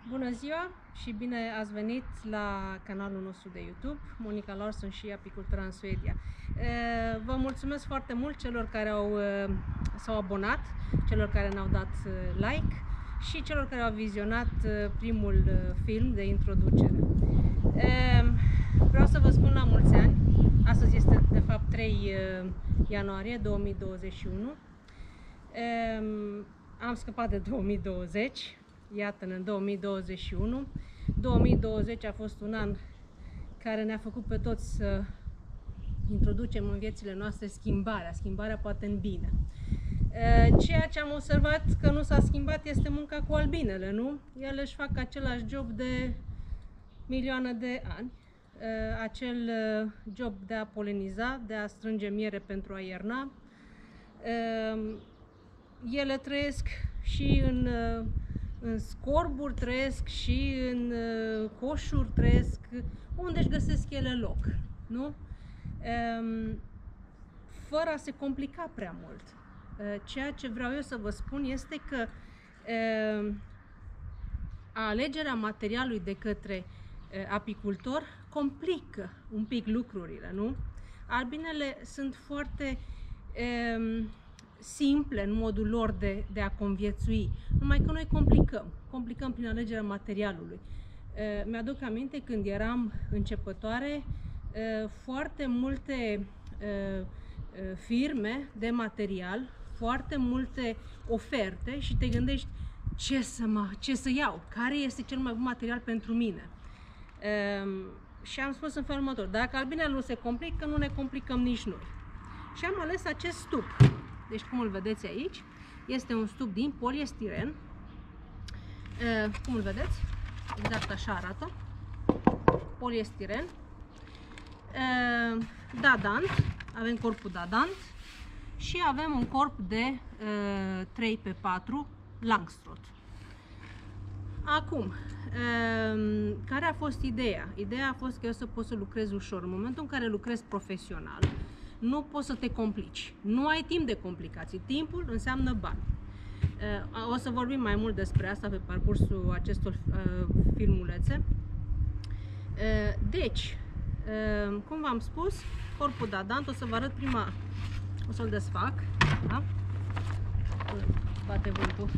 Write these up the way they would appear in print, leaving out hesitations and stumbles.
Bună ziua și bine ați venit la canalul nostru de YouTube, Monica Larsson și Apicultura în Suedia. Vă mulțumesc foarte mult celor care s-au abonat, celor care ne-au dat like și celor care au vizionat primul film de introducere. Vreau să vă spun la mulți ani. Astăzi este de fapt 3 ianuarie 2021. Am scăpat de 2020. Iată-ne în 2021. 2020 a fost un an care ne-a făcut pe toți să introducem în viețile noastre schimbarea poate în bine. Ceea ce am observat că nu s-a schimbat este munca cu albinele, nu? Ele își fac același job de milioane de ani, acel job de a poleniza, de a strânge miere pentru a ierna. Ele trăiesc și în scorburi, trăiesc și în coșuri, trăiesc unde își găsesc ele loc, nu? Fără a se complica prea mult. Ceea ce vreau eu să vă spun este că alegerea materialului de către apicultor complică un pic lucrurile, nu? Albinele sunt foarte simple în modul lor de a conviețui, numai că noi complicăm prin alegerea materialului. Mi-aduc aminte când eram începătoare, foarte multe firme de material, foarte multe oferte și te gândești ce să iau, care este cel mai bun material pentru mine. Și am spus în felul următor: dacă albinele nu se complică, nu ne complicăm nici noi. Și am ales acest stup. Deci, cum îl vedeți aici, este un stup din poliestiren. Cum îl vedeți? Exact așa arată. Poliestiren. Dadant. Avem corpul dadant. Și avem un corp de 3x4 Langstroth. Acum, care a fost ideea? Ideea a fost că eu să pot să lucrez ușor. În momentul în care lucrez profesional, nu poți să te complici. Nu ai timp de complicații. Timpul înseamnă bani. O să vorbim mai mult despre asta pe parcursul acestor filmulețe. Deci, cum v-am spus, corpul dadant, o să vă arăt prima, o să-l desfac. Da? Bate vântul.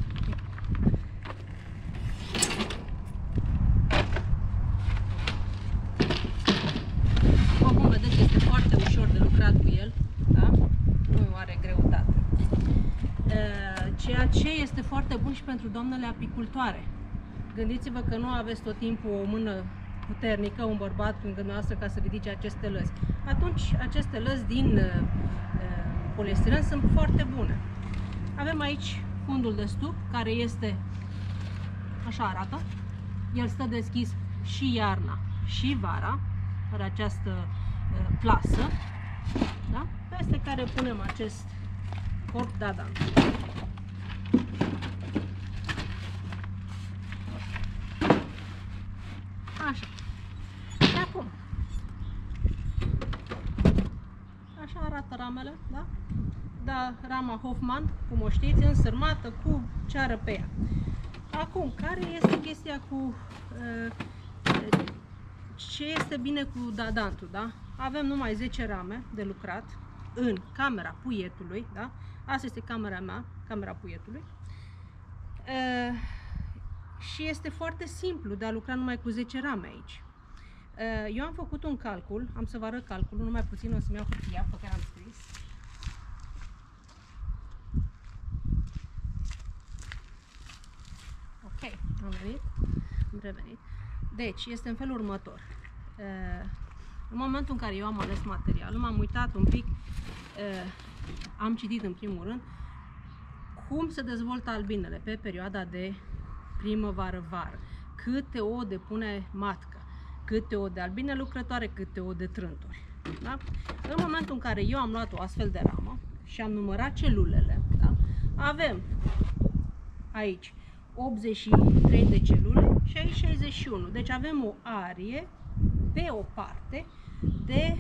Cum vedeți, este foarte ușor de lucrat cu el, da? Nu are greutate. Ceea ce este foarte bun și pentru doamnele apicultoare. Gândiți-vă că nu aveți tot timpul o mână puternică, un bărbat lângă noastră ca să ridice aceste lăzi. Atunci, aceste lăzi din poliestiren sunt foarte bune. Avem aici fundul de stup, care este, așa arată. El stă deschis și iarna și vara, are această plasă, da? Peste care punem acest corp dadant. Așa. Și acum, așa arată ramele, da? Da, rama Hoffman, cum o știți, însărmată cu ceară pe ea. Acum, care este chestia cu ce este bine cu dadantul, da? Avem numai 10 rame de lucrat în camera puietului, da? Asta este camera mea, camera puietului. Și este foarte simplu de a lucra numai cu 10 rame aici. Eu am făcut un calcul, am să vă arăt calculul, numai puțin, o să-mi iau hârtia pe care am scris. Ok, am revenit. Deci, este în felul următor. În momentul în care eu am ales materialul, m-am uitat un pic, am citit în primul rând cum se dezvoltă albinele pe perioada de primăvară-vară, câte ouă depune matcă, câte ouă de albine lucrătoare, câte ouă de trânturi. Da? În momentul în care eu am luat o astfel de ramă și am numărat celulele, da? Avem aici 83 de celule și aici 61. Deci avem o arie pe o parte de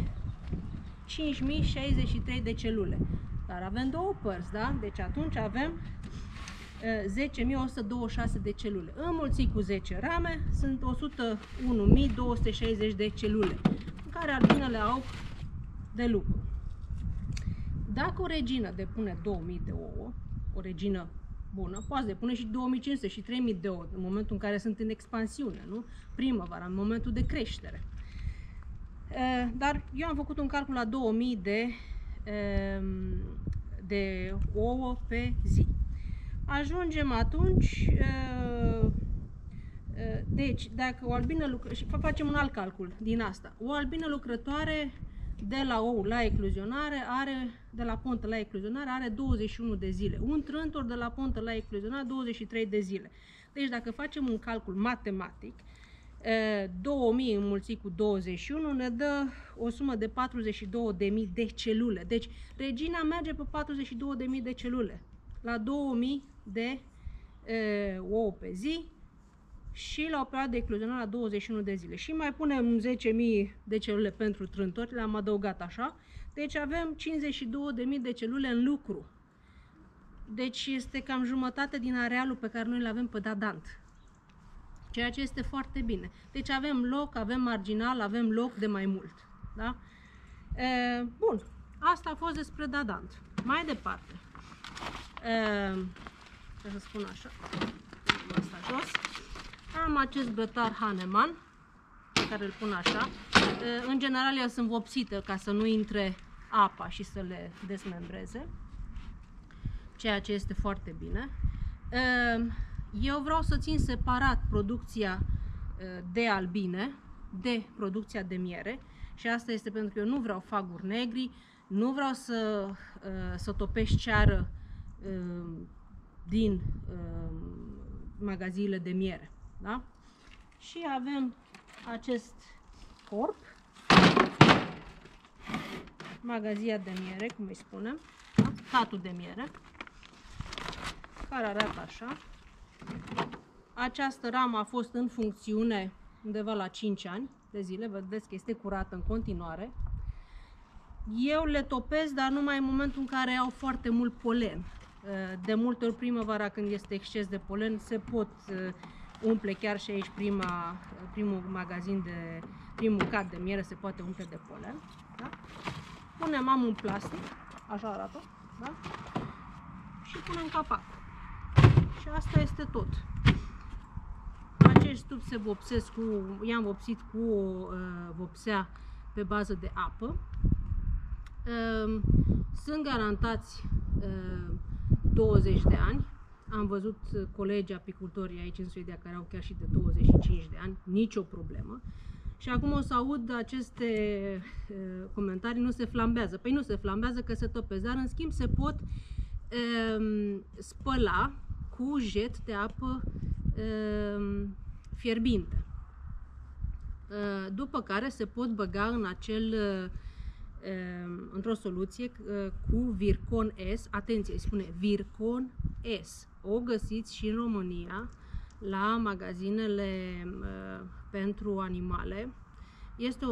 5063 de celule. Dar avem două părți, da? Deci atunci avem 10.126 de celule. Înmulțit cu 10 rame sunt 101.260 de celule în care albinele au de lucru. Dacă o regină depune 2000 de ouă, o regină bună, poate depune și 2500 și 3000 de ouă în momentul în care sunt în expansiune, nu? Primăvara, în momentul de creștere. Dar eu am făcut un calcul la 2000 de ouă pe zi. Ajungem atunci, deci dacă o albină lucrătoare, și facem un alt calcul din asta, o albină lucrătoare de la ou la ecluzionare de la pontă la ecluzionare are 21 de zile. Un trântor de la pontă la ecluzionare 23 de zile. Deci dacă facem un calcul matematic, 2000 înmulțit cu 21 ne dă o sumă de 42.000 de celule. Deci regina merge pe 42.000 de celule la 2000 de ouă pe zi și la o perioadă de ecluzionare la 21 de zile. Și mai punem 10.000 de celule pentru trântori, le-am adăugat așa. Deci avem 52.000 de celule în lucru. Deci este cam jumătate din arealul pe care noi îl avem pe dadant. Ceea ce este foarte bine. Deci avem loc, avem marginal, avem loc de mai mult. Da? Bun. Asta a fost despre dadant. Mai departe. Să spun așa. Asta jos. Am acest grătar Hahnemann, pe care îl pun așa. În general, ele sunt vopsite ca să nu intre apa și să le desmembreze. Ceea ce este foarte bine. Eu vreau să țin separat producția de albine de producția de miere și asta este pentru că eu nu vreau faguri negri, nu vreau să topesc ceară din magaziile de miere. Da? Și avem acest corp, magazia de miere, cum îi spunem, da? Catul de miere, care arată așa. Această ramă a fost în funcțiune undeva la 5 ani de zile, vedeți că este curată în continuare. Eu le topesc, dar numai în momentul în care au foarte mult polen. De multe ori primăvara, când este exces de polen, se pot umple chiar și aici primul cat de miere se poate umple de polen. Da? Am un plastic, așa arată, da? Și punem capacul. Și asta este tot. Acești stupi se vopsesc i-am vopsit cu o vopsea pe bază de apă. Sunt garantați 20 de ani. Am văzut colegi apicultori aici în Suedia care au chiar și de 25 de ani, nicio problemă. Și acum o să aud aceste comentarii, nu se flambează. Păi nu se flambează că se topesc, dar în schimb se pot spăla cu jet de apă fierbinte. După care se pot băga în într-o soluție cu Virkon S. Atenție, spune Virkon S. O găsiți și în România la magazinele pentru animale. Este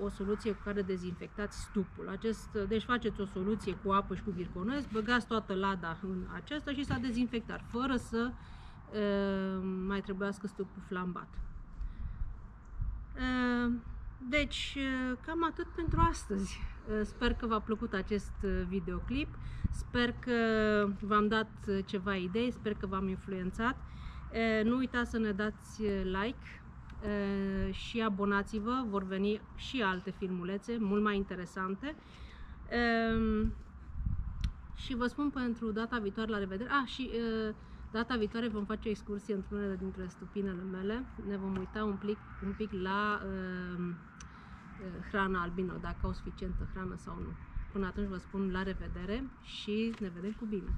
o soluție cu care dezinfectați stupul. Deci faceți o soluție cu apă și cu Virkon S, băgați toată lada în aceasta și s-a dezinfectat, fără să mai trebuiască stupul flambat. Deci, cam atât pentru astăzi. Sper că v-a plăcut acest videoclip, sper că v-am dat ceva idei, sper că v-am influențat. Nu uitați să ne dați like și abonați-vă, vor veni și alte filmulețe mult mai interesante. Și vă spun pentru data viitoare, la revedere. Data viitoare vom face o excursie într-unele dintre stupinele mele. Ne vom uita un pic la hrana albinelor, dacă au suficientă hrană sau nu. Până atunci vă spun la revedere și ne vedem cu bine!